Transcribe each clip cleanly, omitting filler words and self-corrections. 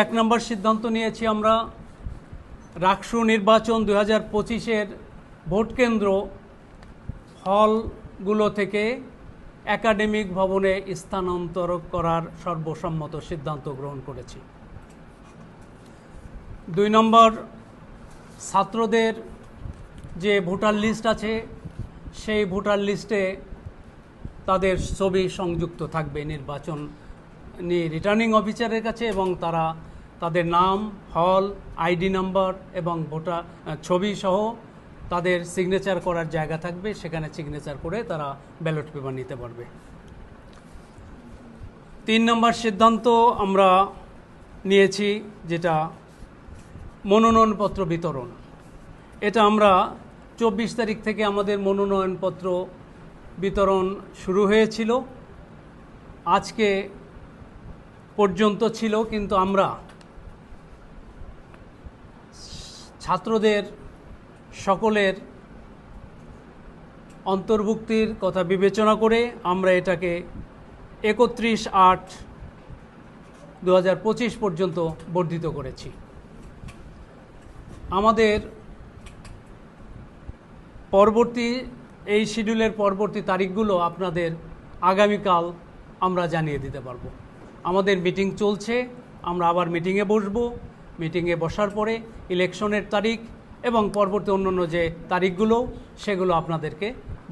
এক নম্বর সিদ্ধান্ত নিয়েছি আমরা রাকসু নির্বাচন 2025-এর ভোট কেন্দ্র হলগুলো থেকে একাডেমিক ভবনে স্থানান্তর করার সর্বসম্মত সিদ্ধান্ত গ্রহণ করেছি। 2 নম্বর, ছাত্রদের যে ভোটার লিস্ট আছে সেই ভোটার লিস্টে তাদের ছবি সংযুক্ত থাকবে নির্বাচন রিটার্নিং অফিসারের কাছে এবং তারা তাদের নাম, হল, আইডি নাম্বার এবং ভোটার ছবি সহ তাদের সিগনেচার করার জায়গা থাকবে, সেখানে সিগনেচার করে তারা ব্যালট পেপার নিতে পারবে। 3 নম্বর সিদ্ধান্ত আমরা নিয়েছি যেটা মনোনয়নপত্র বিতরণ। এটা আমরা 24 তারিখ থেকে আমাদের মনোনয়নপত্র বিতরণ শুরু হয়েছিল, আজকে পর্যন্ত ছিল, কিন্তু আমরা ছাত্রদের সকলের অন্তর্ভুক্তির কথা বিবেচনা করে আমরা এটাকে 31/8/2025 পর্যন্ত বর্ধিত করেছি। আমাদের পরবর্তী এই শিডিউলের পরবর্তী তারিখগুলো আপনাদের আগামীকাল আমরা জানিয়ে দিতে পারবো। আমাদের মিটিং চলছে, আমরা আবার মিটিংয়ে বসবো। মিটিংয়ে বসার পরে ইলেকশনের তারিখ এবং পরবর্তী অন্যান্য যে তারিখগুলো সেগুলো আপনাদেরকে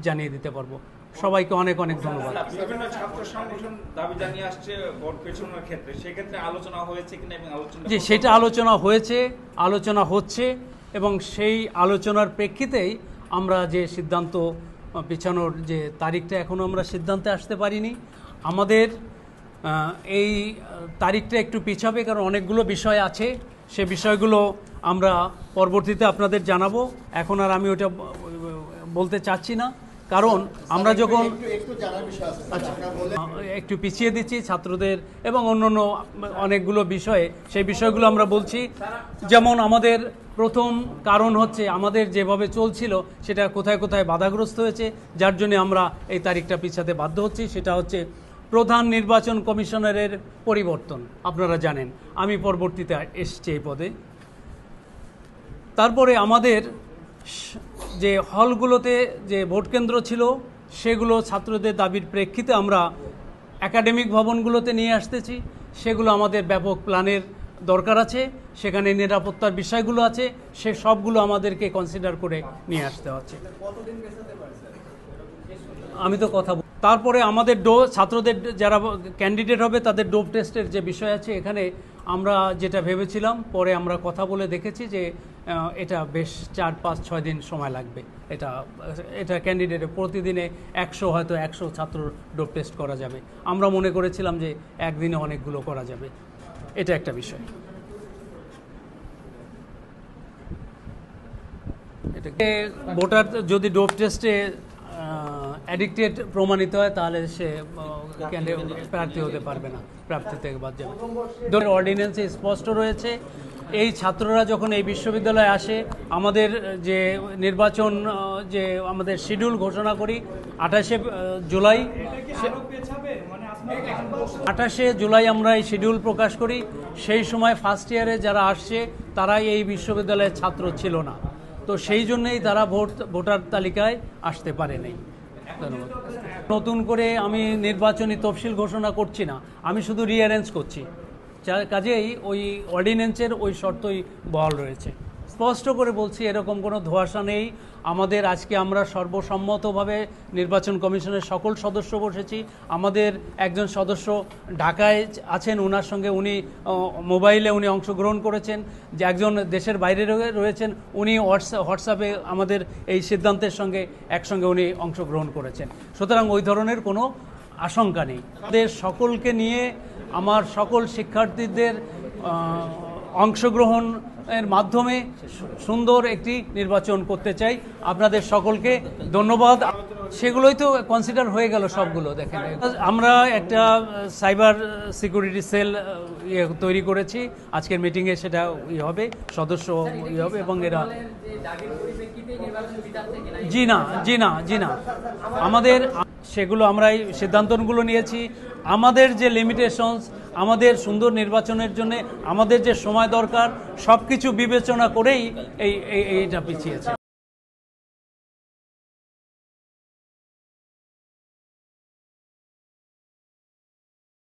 জানিয়ে দিতে পারবো। সবাইকে অনেক অনেক ধন্যবাদ। বিভিন্ন ছাত্র সংগঠন দাবি জানিয়ে আসছে ভোট পেছনের ক্ষেত্রে, সেক্ষেত্রে আলোচনা হয়েছে কিনা এবং আলোচনা জি, সেটা আলোচনা হয়েছে, আলোচনা হচ্ছে এবং সেই আলোচনার প্রেক্ষিতেই আমরা যে সিদ্ধান্ত পিছানোর যে তারিখটা এখনও আমরা সিদ্ধান্তে আসতে পারিনি। আমাদের এই তারিখটা একটু পিছাবে কারণ অনেকগুলো বিষয় আছে, সে বিষয়গুলো আমরা পরবর্তীতে আপনাদের জানাবো। এখন আর আমি ওটা বলতে চাচ্ছি না, কারণ আমরা যখন একটু পিছিয়ে দিচ্ছি ছাত্রদের এবং অন্যান্য অনেকগুলো বিষয়ে, সেই বিষয়গুলো আমরা বলছি। যেমন আমাদের প্রথম কারণ হচ্ছে আমাদের যেভাবে চলছিল সেটা কোথায় কোথায় বাধাগ্রস্ত হয়েছে, যার জন্য আমরা এই তারিখটা পিছাতে বাধ্য হচ্ছি। সেটা হচ্ছে প্রধান নির্বাচন কমিশনারের পরিবর্তন। আপনারা জানেন আমি পরবর্তীতে এসেছি এই পদে। তারপরে আমাদের যে হলগুলোতে যে ভোট কেন্দ্র ছিল সেগুলো ছাত্রদের দাবির প্রেক্ষিতে আমরা একাডেমিক ভবনগুলোতে নিয়ে আসতেছি। সেগুলো আমাদের ব্যাপক প্ল্যানের দরকার আছে, সেখানে নিরাপত্তার বিষয়গুলো আছে, সে সবগুলো আমাদেরকে কনসিডার করে নিয়ে আসতে হচ্ছে। আমি তো কথা তারপরে আমাদের ছাত্রদের যারা ক্যান্ডিডেট হবে তাদের ডোপ টেস্টের যে বিষয় আছে, এখানে আমরা যেটা ভেবেছিলাম পরে আমরা কথা বলে দেখেছি যে এটা বেশ 4-5-6 দিন সময় লাগবে। এটা ক্যান্ডিডেটের প্রতিদিনে 100 হয়তো 100 ছাত্র ডোপ টেস্ট করা যাবে। আমরা মনে করেছিলাম যে একদিনে অনেকগুলো করা যাবে। এটা একটা বিষয়। এটাকে ভোটার যদি ডোপ টেস্টে অ্যাডিক্টেড প্রমাণিত হয় তাহলে সে প্রার্থী হতে পারবে না, প্রার্থী থেকে বাদ যাবে। অর্ডিন্যান্সে স্পষ্ট রয়েছে এই ছাত্ররা যখন এই বিশ্ববিদ্যালয়ে আসে, আমাদের যে নির্বাচন যে আমাদের শিডিউল ঘোষণা করি 28শে জুলাই আমরা এই শিডিউল প্রকাশ করি। সেই সময় ফার্স্ট ইয়ারে যারা আসছে তারা এই বিশ্ববিদ্যালয়ের ছাত্র ছিল না, তো সেই জন্যই তারা ভোটার তালিকায় আসতে পারে নাই। ধন্যবাদ। নতুন করে আমি নির্বাচনী তফসিল ঘোষণা করছি না, আমি শুধু রিঅ্যারেঞ্জ করছি। কাজেই ওই অর্ডিন্যান্সের ওই শর্তই বহাল রয়েছে। স্পষ্ট করে বলছি, এরকম কোনো ধোঁয়াশা নেই আমাদের। আজকে আমরা সর্বসম্মতভাবে নির্বাচন কমিশনের সকল সদস্য বসেছি। আমাদের একজন সদস্য ঢাকায় আছেন, ওনার সঙ্গে উনি মোবাইলে উনি অংশগ্রহণ করেছেন। যে একজন দেশের বাইরে রয়েছেন, উনি হোয়াটসঅ্যাপে আমাদের এই সিদ্ধান্তের সঙ্গে একসঙ্গে উনি অংশগ্রহণ করেছেন। সুতরাং ওই ধরনের কোনো আশঙ্কা নেই। আমাদের সকলকে নিয়ে আমার সকল শিক্ষার্থীদের অংশগ্রহণের মাধ্যমে সুন্দর একটি নির্বাচন করতে চাই। আপনাদের সকলকে ধন্যবাদ। সেগুলোই তো কনসিডার হয়ে গেল সবগুলো। দেখেন, আমরা একটা সাইবার সিকিউরিটি সেল তৈরি করেছি, আজকের মিটিংয়ে সেটা হবে, সদস্য হবে এবং এরা জি না আমাদের সেগুলো আমরা এই সিদ্ধান্তগুলো নিয়েছি। আমাদের যে লিমিটেশনস, আমাদের সুন্দর নির্বাচনের জন্য আমাদের যে সময় দরকার, সব কিছু বিবেচনা করেই এইটা পিছিয়েছে।